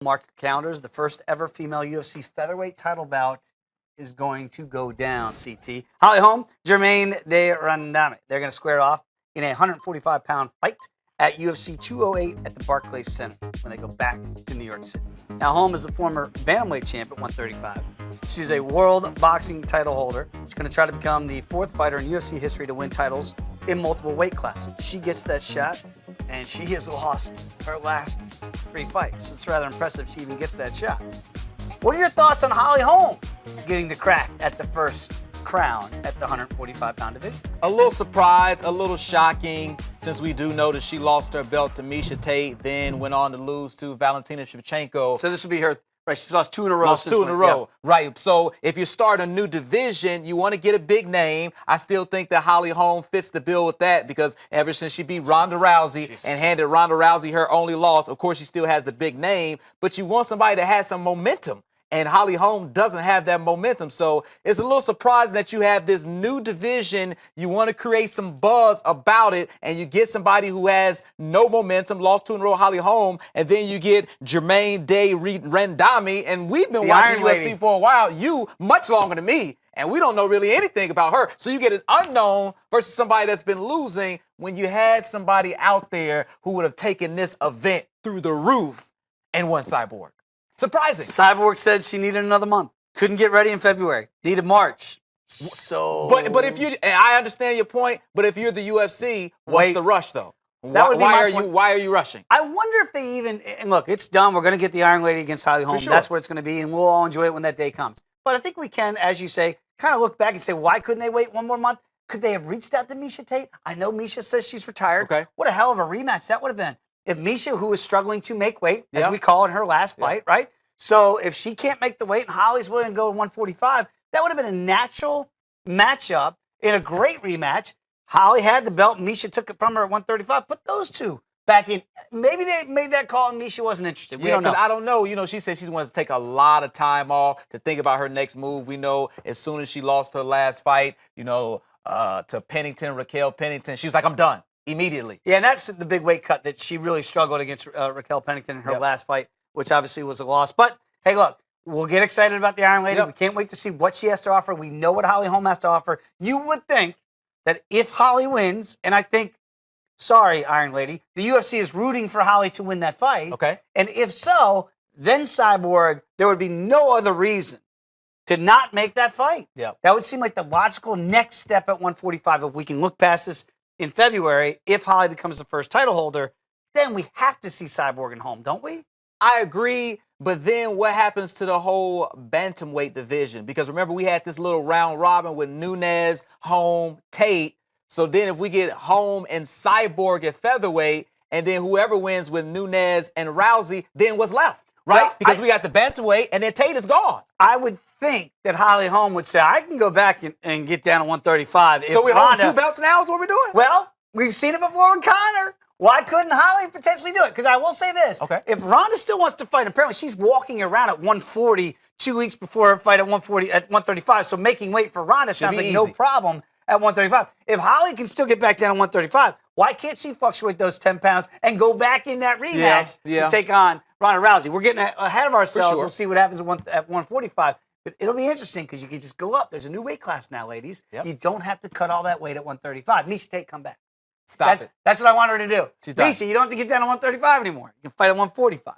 Mark your calendars. The first ever female UFC featherweight title bout is going to go down, CT. Holly Holm, Jermaine de Randame. They're going to square off in a 145-pound fight at UFC 208 at the Barclays Center when they go back to New York City. Now, Holm is the former bantamweight champ at 135. She's a world boxing title holder. She's going to try to become the fourth fighter in UFC history to win titles in multiple weight classes. She gets that shot, and she has lost her last 3 fights. It's rather impressive she even gets that shot. What are your thoughts on Holly Holm getting the crack at the first crown at the 145-pound division? A little surprised, a little shocking, since we do know that she lost her belt to Miesha Tate, then went on to lose to Valentina Shevchenko. So this will be her, right? She's lost 2 in a row. Lost 2 in a row, right. So if you start a new division, you want to get a big name. I still think that Holly Holm fits the bill with that because ever since she beat Ronda Rousey and handed Ronda Rousey her only loss, of course she still has the big name, but you want somebody that has some momentum. And Holly Holm doesn't have that momentum. So it's a little surprising that you have this new division. You want to create some buzz about it, and you get somebody who has no momentum, lost 2 in a row, Holly Holm, and then you get Jermaine de Randame, and we've been watching UFC for a while. You, much longer than me, and we don't know really anything about her. So you get an unknown versus somebody that's been losing when you had somebody out there who would have taken this event through the roof and won Cyborg. Surprising. Cyborg said she needed another month. Couldn't get ready in February. Needed March. So. But if you, and I understand your point. But if you're the UFC, what's the rush though? That would be my point. Why are you rushing? I wonder if they even. And look, it's done. We're going to get the Iron Lady against Holly Holm. Sure. That's what it's going to be, and we'll all enjoy it when that day comes. But I think we can, as you say, kind of look back and say, why couldn't they wait 1 more month? Could they have reached out to Miesha Tate? I know Miesha says she's retired. Okay. What a hell of a rematch that would have been. If Miesha, who was struggling to make weight, as we call it in her last fight, right? So if she can't make the weight and Holly's willing to go to 145, that would have been a natural matchup in a great rematch. Holly had the belt, and Miesha took it from her at 135. Put those two back in. Maybe they made that call and Miesha wasn't interested. We don't know. I don't know. You know, she said she wants to take a lot of time off to think about her next move. We know as soon as she lost her last fight, you know, to Pennington, Raquel Pennington, she was like, I'm done immediately. Yeah, and that's the big weight cut that she really struggled against Raquel Pennington in her last fight, which obviously was a loss. But, hey, look, we'll get excited about the Iron Lady. We can't wait to see what she has to offer. We know what Holly Holm has to offer. You would think that if Holly wins, and I think, sorry, Iron Lady, the UFC is rooting for Holly to win that fight. Okay. And if so, then Cyborg, there would be no other reason to not make that fight. Yeah. That would seem like the logical next step at 145. If we can look past this in February, if Holly becomes the first title holder, then we have to see Cyborg and Holm, don't we? I agree, but then what happens to the whole bantamweight division? Because remember, we had this little round robin with Nunes, Holm, Tate. So then if we get Holm and Cyborg at featherweight, and then whoever wins with Nunes and Rousey, then what's left, right? Well, because we got the bantamweight, and then Tate is gone. I would think that Holly Holm would say, I can go back and get down to 135. So we're holding 2 belts now is what we're doing? Well, we've seen it before with Conor. Why couldn't Holly potentially do it? Because I will say this. Okay. If Ronda still wants to fight, apparently she's walking around at 140 2 weeks before her fight at 135. So making weight for Ronda sounds like no problem at 135. If Holly can still get back down to 135, why can't she fluctuate those 10 pounds and go back in that rematch to take on Ronda Rousey? We're getting ahead of ourselves. Sure. We'll see what happens at 145. But it'll be interesting because you can just go up. There's a new weight class now, ladies. Yep. You don't have to cut all that weight at 135. Miesha Tate, come back. Stop it. That's what I want her to do. She's done. Miesha, you don't have to get down to 135 anymore. You can fight at 145.